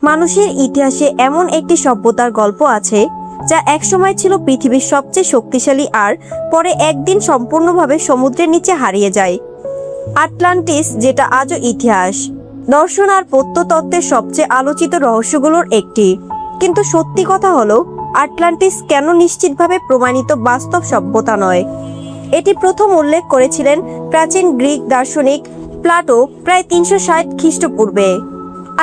মানুষের ইতিহাসে এমন একটি সভ্যতার গল্প আছে যা একসময় ছিল পৃথিবীর সবচেয়ে শক্তিশালী আর পরে একদিন সম্পূর্ণভাবে সমুদ্রের নিচে হারিয়ে যায়। আটলান্টিস, যেটা আজও ইতিহাস, দর্শন আর প্রত্নতত্ত্বের সবচেয়ে আলোচিত রহস্যগুলোর একটি। কিন্তু সত্যি কথা হলো, আটলান্টিস কেন নিশ্চিতভাবে প্রমাণিত বাস্তব সভ্যতা নয়। এটি প্রথম উল্লেখ করেছিলেন প্রাচীন গ্রিক দার্শনিক প্লাটো প্রায় 360 খ্রিস্টপূর্বে।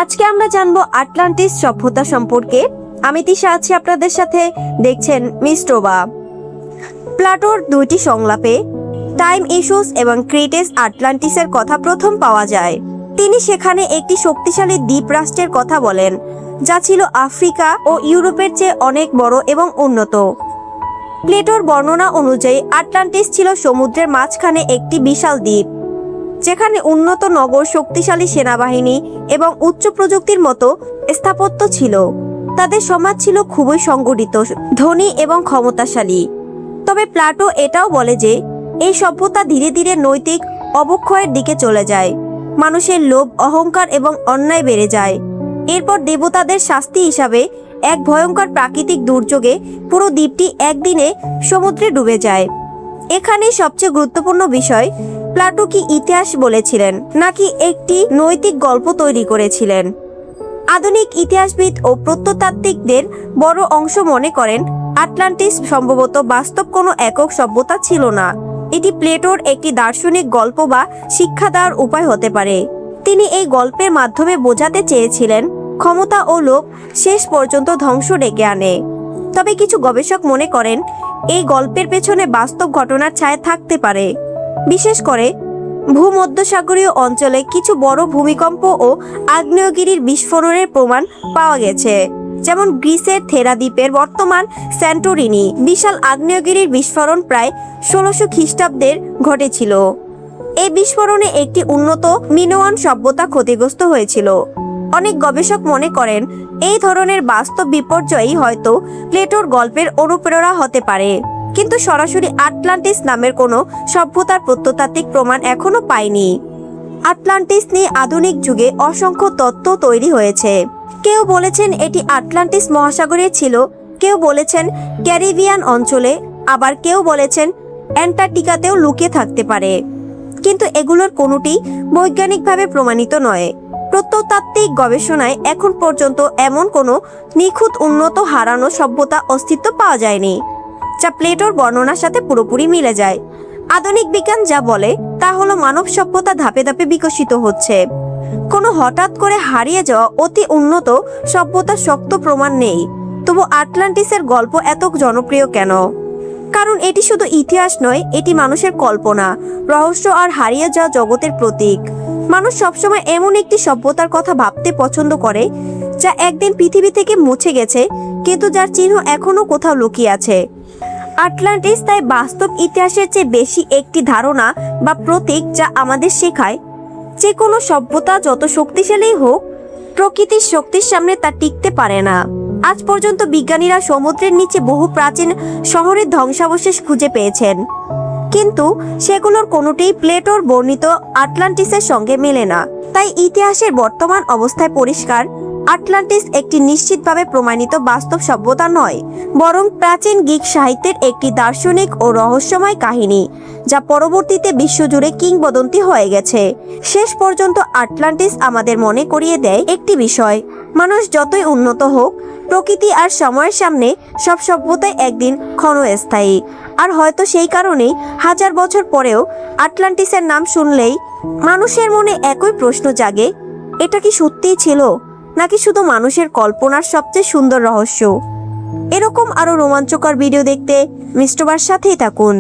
আজকে আমরা জানবো আটলান্টিস সভ্যতা সম্পর্কে। আমি তিশা আছি আপনাদের সাথে, দেখছেন মিস্ট্রোবা। প্লাটোর দুইটি সংলাপে টাইম ইস্যুস এবং ক্রিটেস আটলান্টিসের কথা প্রথম পাওয়া যায়। তিনি সেখানে একটি শক্তিশালী দ্বীপ রাষ্ট্রের কথা বলেন, যা ছিল আফ্রিকা ও ইউরোপের চেয়ে অনেক বড় এবং উন্নত। প্লেটোর বর্ণনা অনুযায়ী আটলান্টিস ছিল সমুদ্রের মাঝখানে একটি বিশাল দ্বীপ, যেখানে উন্নত নগর, শক্তিশালী সেনাবাহিনী এবং উচ্চ প্রযুক্তির মতো স্থাপত্য ছিল। তাদের সমাজ ছিল খুবই সংগঠিত, ধনী এবং ক্ষমতাশালী। তবে প্লাটো এটাও বলে যে এই সভ্যতা ধীরে ধীরে নৈতিক অবক্ষয়ের দিকে চলে যায়। মানুষের লোভ, অহংকার এবং অন্যায় বেড়ে যায়। এরপর দেবতাদের শাস্তি হিসাবে এক ভয়ঙ্কর প্রাকৃতিক দুর্যোগে পুরো দ্বীপটি একদিনে সমুদ্রে ডুবে যায়। এখানেই সবচেয়ে গুরুত্বপূর্ণ বিষয়, প্লাটো কি ইতিহাস বলেছিলেন নাকি একটি নৈতিক গল্প তৈরি করেছিলেন? আধুনিক ইতিহাসবিদ ও প্রত্নতাত্ত্বিকদের বড় অংশ মনে করেন আটলান্টিস সম্ভবত বাস্তব কোনো একক সভ্যতা ছিল না। এটি প্লেটোর একটি দার্শনিক গল্প বা শিক্ষা দেওয়ার উপায় হতে পারে। তিনি এই গল্পের মাধ্যমে বোঝাতে চেয়েছিলেন ক্ষমতা ও লোভ শেষ পর্যন্ত ধ্বংস ডেকে আনে। তবে কিছু গবেষক মনে করেন এই গল্পের পেছনে বাস্তব ঘটনার ছায়া থাকতে পারে। বিশেষ করে ভূমধ্যসাগরীয় অঞ্চলে কিছু বড় ভূমিকম্প ও আগ্নেয়গিরির বিস্ফোরণের প্রমাণ পাওয়া গেছে। যেমন গ্রিসের থেরা দ্বীপের বর্তমান স্যান্টোরিনি বিশাল আগ্নেয়গিরির বিস্ফোরণ প্রায় 1600 খ্রিস্টাব্দের ঘটেছিল। এই বিস্ফোরণে একটি উন্নত মিনোয়ান সভ্যতা ক্ষতিগ্রস্ত হয়েছিল। অনেক গবেষক মনে করেন এই ধরনের বাস্তব বিপর্যয়ই হয়তো প্লেটোর গল্পের অনুপ্রেরণা হতে পারে, কিন্তু সরাসরি আটলান্টিস নামের কোনো সভ্যতার প্রত্নতাত্ত্বিক প্রমাণ এখনো পায়নি। আটলান্টিস নিয়ে আধুনিক যুগে অসংখ্য তত্ত্ব তৈরি হয়েছে। কেউ বলেছেন এটি আটলান্টিস মহাসাগরে ছিল, কেউ বলেছেন ক্যারিবিয়ান অঞ্চলে, আবার কেউ বলেছেন অ্যান্টার্কটিকাতেও লুকিয়ে থাকতে পারে। কিন্তু এগুলোর কোনোটি বৈজ্ঞানিকভাবে প্রমাণিত নয়। প্রত্নতাত্ত্বিক গবেষণায় এখন পর্যন্ত এমন কোনো নিখুঁত উন্নত হারানো সভ্যতা অস্তিত্ব পাওয়া যায়নি যা প্লেটোর বর্ণনার সাথে পুরোপুরি মিলে যায়। আধুনিক বিজ্ঞান যা বলে তা হলো মানব সভ্যতা ধাপে ধাপে বিকশিত হচ্ছে। কোনো হঠাৎ করে হারিয়ে যাওয়া অতি উন্নত সভ্যতার শক্ত প্রমাণ নেই। তবু আটলান্টিসের গল্প এত জনপ্রিয় কেন? কারণ এটি শুধু ইতিহাস নয়, এটি মানুষের কল্পনা, রহস্য আর হারিয়ে যাওয়া জগতের প্রতীক। মানুষ সবসময় এমন একটি সভ্যতার কথা ভাবতে পছন্দ করে যা একদিন পৃথিবী থেকে মুছে গেছে, কিন্তু যার চিহ্ন এখনো কোথাও লুকিয়ে আছে। আটলান্টিস তাই বাস্তব ইতিহাসের চেয়ে বেশি একটি ধারণা বা প্রতীক, যা আমাদের শেখায় যে কোনো সভ্যতা যত শক্তিশালী হোক, প্রকৃতির শক্তির সামনে তা টিকতে পারে না। আজ পর্যন্ত বিজ্ঞানীরা সমুদ্রের নিচে বহু প্রাচীন শহরের ধ্বংসাবশেষ খুঁজে পেয়েছেন, কিন্তু সেগুলোর কোনোটিই প্লেটোর বর্ণিত আটলান্টিসের সঙ্গে মেলে না। তাই ইতিহাসের বর্তমান অবস্থায় পরিষ্কার, আটলান্টিস একটি নিশ্চিতভাবে প্রমাণিত বাস্তব সভ্যতা নয়, বরং প্রাচীন গ্রিক সাহিত্যের একটি দার্শনিক ও রহস্যময় কাহিনী, যা পরবর্তীতে বিশ্বজুড়ে কিংবদন্তি হয়ে গেছে। শেষ পর্যন্ত আটলান্টিস আমাদের মনে করিয়ে দেয় একটি বিষয়, মানুষ যতই উন্নত হোক, প্রকৃতি আর সময়ের সামনে সব সভ্যতাই একদিন ক্ষণস্থায়ী। আর হয়তো সেই কারণেই 1000 বছর পরেও আটলান্টিসের নাম শুনলেই মানুষের মনে একই প্রশ্ন জাগে, এটা কি সত্যিই ছিল নাকি শুধু মানুষের কল্পনার সবচেয়ে সুন্দর রহস্য? এরকম আরো রোমাঞ্চকর ভিডিও দেখতে মিস্ট্রোবার সাথেই থাকুন।